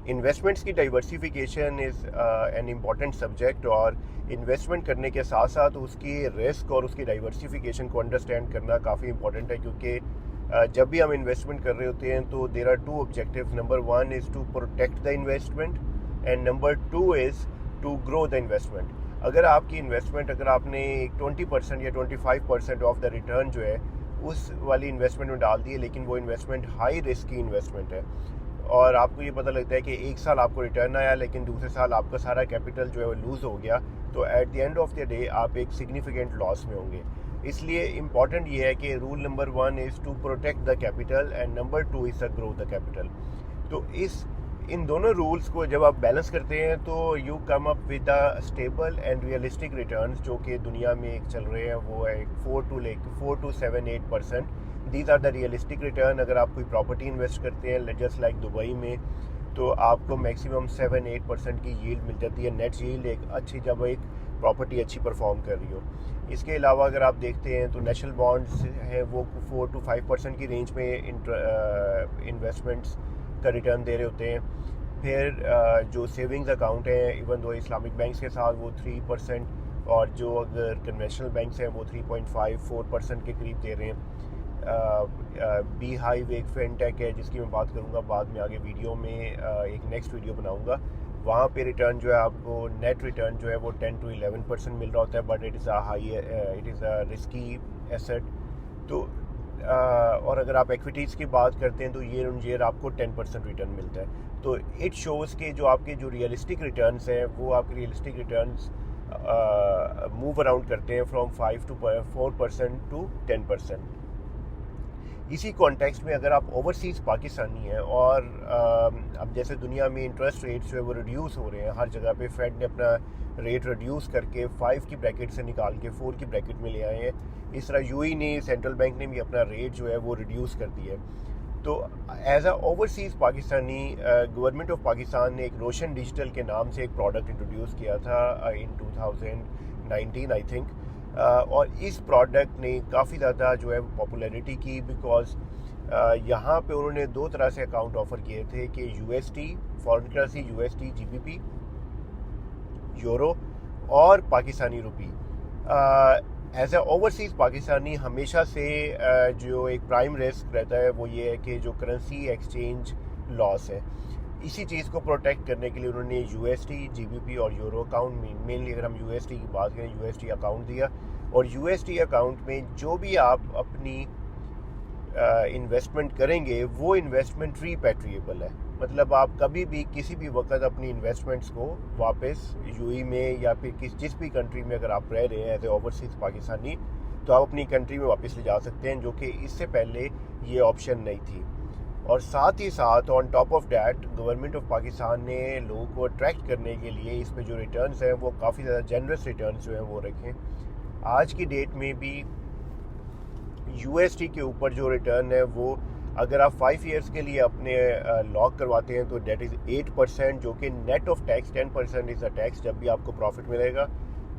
Investments की diversification is an important subject, और investment करने के साथ साथ उसकी रिस्क और उसकी डाइवर्सिफिकेशन को अंडरस्टैंड करना काफ़ी इंपॉर्टेंट है, क्योंकि जब भी हम इन्वेस्टमेंट कर रहे होते हैं तो there are two objectives. Number one is to protect the investment, and number two is to grow the investment. अगर आपकी इन्वेस्टमेंट, अगर आपने 20% या 25% ऑफ द रिटर्न जो है उस वाली इन्वेस्टमेंट में डाल दी है, लेकिन वो इन्वेस्टमेंट हाई रिस्क की इन्वेस्टमेंट है, और आपको ये पता लगता है कि एक साल आपको रिटर्न आया लेकिन दूसरे साल आपका सारा कैपिटल जो है वो लूज़ हो गया, तो at the end of the day आप एक सिग्निफिकेंट लॉस में होंगे. इसलिए इम्पॉर्टेंट ये है कि rule number one is to protect the capital, and number two is to grow the capital. तो इन दोनों रूल्स को जब आप बैलेंस करते हैं तो you come up with the stable and realistic returns, जो कि दुनिया में एक चल रहे हैं, वो है 4 to 7-8%. These are the realistic return. अगर आप कोई प्रॉपर्टी इन्वेस्ट करते हैं जस्ट लाइक दुबई में, तो आपको मैक्सिमम 7-8% की यील्ड मिल जाती है, नेट यील्ड एक अच्छी, जब एक प्रॉपर्टी अच्छी परफॉर्म कर रही हो. इसके अलावा अगर आप देखते हैं तो नेशनल बॉन्ड्स हैं वो 4 to 5% की रेंज में इन्वेस्टमेंट्स का रिटर्न दे रहे होते हैं. फिर जो सेविंग्स अकाउंट हैं, इवन दो इस्लामिक बैंक्स के साथ, वो 3%, और जो अगर कन्वेंशनल बैंक्स हैं वो 3.5-4% के करीब दे रहे हैं. बी हाइव एक फिनटेक है जिसकी मैं बात करूंगा बाद में आगे वीडियो में, एक नेक्स्ट वीडियो बनाऊंगा. वहाँ पे रिटर्न जो है आपको नेट रिटर्न जो है वो 10 to 11% मिल रहा होता है, but it is a risky asset. तो और अगर आप एक्विटीज़ की बात करते हैं तो ईयर ऑन ईयर आपको 10% रिटर्न मिलता है. तो इट शोज़ के जो आपके जो रियलिस्टिक रिटर्न्स हैं, वो आपके रियलिस्टिक रिटर्न्स मूव अराउंड करते हैं फ्रॉम 5 to 4% to 10%. इसी कॉन्टेक्स्ट में अगर आप ओवरसीज़ पाकिस्तानी हैं, और अब जैसे दुनिया में इंटरेस्ट रेट्स जो है वो रिड्यूस हो रहे हैं हर जगह पे, फेड ने अपना रेट रिड्यूस करके 5 की ब्रैकेट से निकाल के 4 की ब्रैकेट में ले आए हैं. इस तरह यूएई ने, सेंट्रल बैंक ने भी अपना रेट जो है वो रिड्यूस कर दिया है. तो as a overseas Pakistani, government of Pakistan ने एक रोशन डिजिटल के नाम से एक प्रोडक्ट इंट्रोड्यूस किया था इन 2019 आई थिंक. और इस प्रोडक्ट ने काफ़ी ज़्यादा जो है पॉपुलैरिटी की, बिकॉज यहाँ पे उन्होंने दो तरह से अकाउंट ऑफ़र किए थे कि UST foreign currency, UST GBP, euro, और पाकिस्तानी रुपी. एज ए ओवरसीज़ पाकिस्तानी हमेशा से जो एक प्राइम रिस्क रहता है वो ये है कि जो करेंसी एक्सचेंज लॉस है. इसी चीज़ को प्रोटेक्ट करने के लिए उन्होंने यूएसटी, जीबीपी और यूरो अकाउंट, मेनली अगर हम यूएसटी की बात करें, यूएसटी अकाउंट दिया. और यूएसटी अकाउंट में जो भी आप अपनी इन्वेस्टमेंट करेंगे वो इन्वेस्टमेंट रीपैट्रिएबल है. मतलब आप कभी भी किसी भी वक्त अपनी इन्वेस्टमेंट्स को वापस यूएई में या फिर जिस भी कंट्री में अगर आप रह रहे हैं एज ए ओवरसीज़ पाकिस्तानी, तो आप अपनी कंट्री में वापस ले जा सकते हैं, जो कि इससे पहले ये ऑप्शन नहीं थी. और साथ ही साथ on top of that government of Pakistan ने लोगों को अट्रैक्ट करने के लिए इस पे जो रिटर्न्स हैं वो काफ़ी ज़्यादा जेनरस रिटर्न्स जो हैं वो रखें. आज की डेट में भी यूएसटी के ऊपर जो रिटर्न है वो अगर आप 5 ईयर्स के लिए अपने लॉक करवाते हैं तो डेट इज़ 8%, जो कि net of tax 10% is a tax. जब भी आपको प्रॉफिट मिलेगा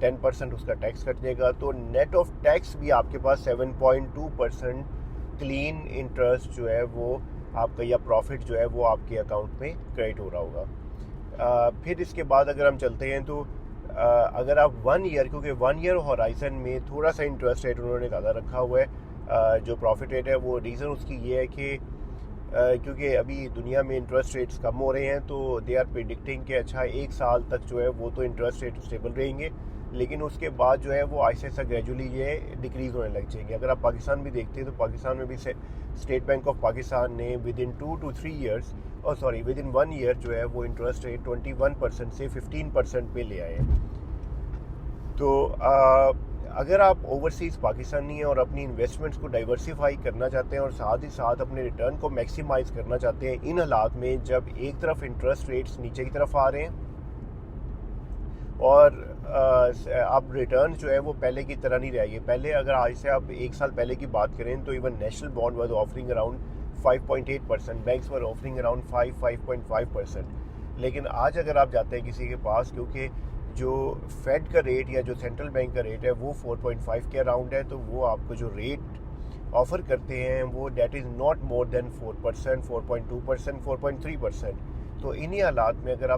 10% उसका टैक्स कट जाएगा, तो नेट ऑफ टैक्स भी आपके पास 7.2% क्लीन इंटरेस्ट जो है वो आपका, या प्रॉफिट जो है वो आपके अकाउंट में क्रेडिट हो रहा होगा. फिर इसके बाद अगर हम चलते हैं तो अगर आप 1 ईयर, क्योंकि 1 ईयर हॉराइजन में थोड़ा सा इंटरेस्ट रेट उन्होंने ज़्यादा रखा हुआ है, जो प्रॉफिट रेट है वो रीज़न उसकी ये है कि क्योंकि अभी दुनिया में इंटरेस्ट रेट्स कम हो रहे हैं, तो दे आर प्रिडिक्टिंग कि अच्छा 1 साल तक जो है वो तो इंटरेस्ट रेट स्टेबल रहेंगे, लेकिन उसके बाद जो है वो ऐसे ऐसा ग्रेजुअली ये डिक्रीज़ होने लग जाएंगे. अगर आप पाकिस्तान भी देखते हैं तो पाकिस्तान में भी स्टेट बैंक ऑफ पाकिस्तान ने with in 2 to 3 years, with in 1 year जो है वो इंटरेस्ट रेट 21% से 15% पे ले आए हैं. तो अगर आप ओवरसीज़ पाकिस्तानी हैं और अपनी इन्वेस्टमेंट्स को डाइवर्सिफाई करना चाहते हैं और साथ ही साथ अपने रिटर्न को मैक्सिमाइज़ करना चाहते हैं इन हालात में जब एक तरफ इंटरेस्ट रेट्स नीचे की तरफ आ रहे हैं और अब रिटर्न जो है वो पहले की तरह नहीं रहेगी. पहले अगर आज से आप 1 साल पहले की बात करें तो even national bond was offering around 5.8%, banks were offering around 5.5%. लेकिन आज अगर आप जाते हैं किसी के पास, क्योंकि जो फेड का रेट या जो सेंट्रल बैंक का रेट है वो 4.5 के अराउंड है, तो वो आपको जो रेट ऑफ़र करते हैं वो that is not more than 4%, 4.2%, 4.3%. तो इन्हीं हालात में अगर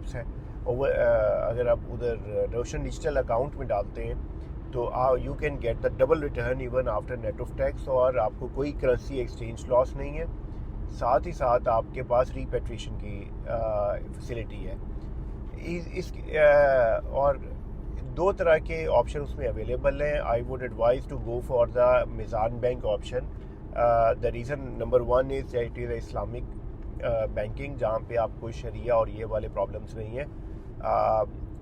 आप उधर रोशन डिजिटल अकाउंट में डालते हैं तो you can get the double return even after net of tax, और आपको कोई करेंसी एक्सचेंज लॉस नहीं है। साथ ही साथ आपके पास रीपेट्रिएशन की फैसिलिटी है। और दो तरह के ऑप्शन उसमें अवेलेबल हैं। I would advise to go for the Meezan bank option. The reason number one is it is Islamic banking, जहाँ पे आपको शरिया और ये वाले प्रॉब्लम्स नहीं हैं,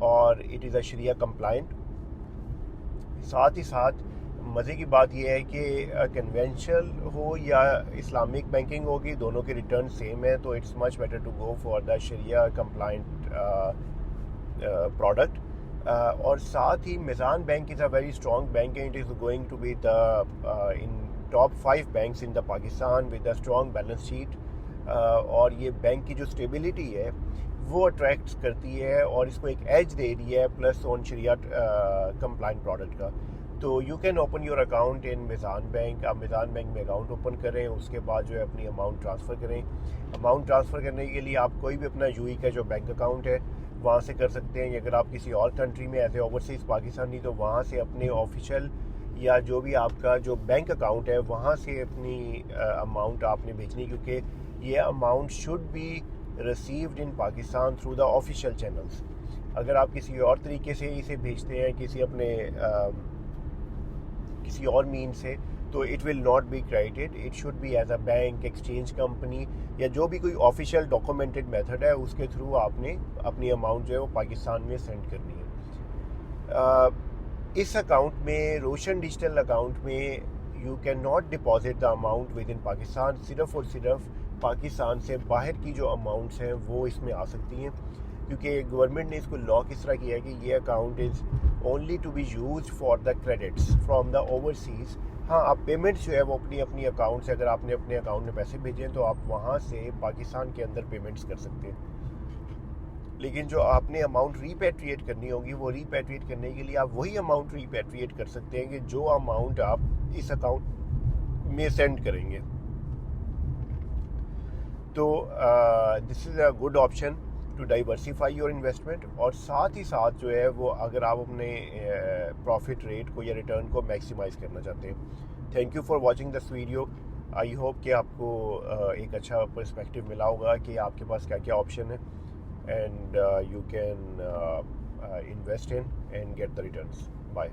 और it is a sharia compliant. साथ ही साथ मज़े की बात यह है कि कन्वेंशनल हो या इस्लामिक बैंकिंग होगी, दोनों के रिटर्न सेम है, तो it's much better to go for the शरिया कंप्लाइंट प्रोडक्ट। और साथ ही Meezan bank is a very strong bank and it is going to be the in top 5 banks in the Pakistan with a strong balance sheet. और ये bank की जो stability है वो अट्रैक्ट करती है और इसको एक एज दे रही है plus on sharia compliant product का। तो you can open your account in Meezan bank. आप मिज़ान बैंक में अकाउंट ओपन करें, उसके बाद जो है अपनी अमाउंट ट्रांसफ़र करें। अमाउंट ट्रांसफ़र करने के लिए आप कोई भी अपना यूएई का जो बैंक अकाउंट है वहाँ से कर सकते हैं। अगर आप किसी और कंट्री में एज ए ओवरसीज़ पाकिस्तानी, तो वहाँ से अपने ऑफिशियल या जो भी आपका जो बैंक अकाउंट है वहाँ से अपनी अमाउंट आपने भेजनी, क्योंकि ये amount should be received in Pakistan through the official channels. अगर आप किसी और तरीके से इसे भेजते हैं किसी और मीन से, तो it will not be credited. It should be as a bank, exchange company या जो भी कोई ऑफिशियल डॉक्यूमेंटेड मेथड है उसके थ्रू आपने अपनी अमाउंट जो है वो पाकिस्तान में सेंड करनी है। इस अकाउंट में, रोशन डिजिटल अकाउंट में, you can not deposit the amount with in Pakistan. सिर्फ़ और सिर्फ पाकिस्तान से बाहर की जो अमाउंट्स हैं वो इसमें आ सकती हैं, क्योंकि गवर्नमेंट ने इसको लॉ किस तरह किया है कि ये account is only to be use for the credits from the overseas. हाँ, आप पेमेंट्स जो है वो अपनी अकाउंट से, अगर आपने अपने अकाउंट में पैसे भेजे हैं तो आप वहाँ से पाकिस्तान के अंदर पेमेंट्स कर सकते हैं। लेकिन जो आपने अमाउंट रीपैट्रिएट करनी होगी, वो रीपैट्रिएट करने के लिए आप वही अमाउंट रीपैट्रिएट कर सकते हैं कि जो अमाउंट आप इस अकाउंट में सेंड करेंगे। तो this is a good option to diversify your investment. और साथ ही साथ जो है वो अगर आप अपने प्रॉफिट रेट को या रिटर्न को मैक्सिमाइज़ करना चाहते हैं। Thank you for watching this video. I hope कि आपको एक अच्छा पर्सपेक्टिव मिला होगा कि आपके पास क्या क्या ऑप्शन है, and you can invest in and get the returns. Bye.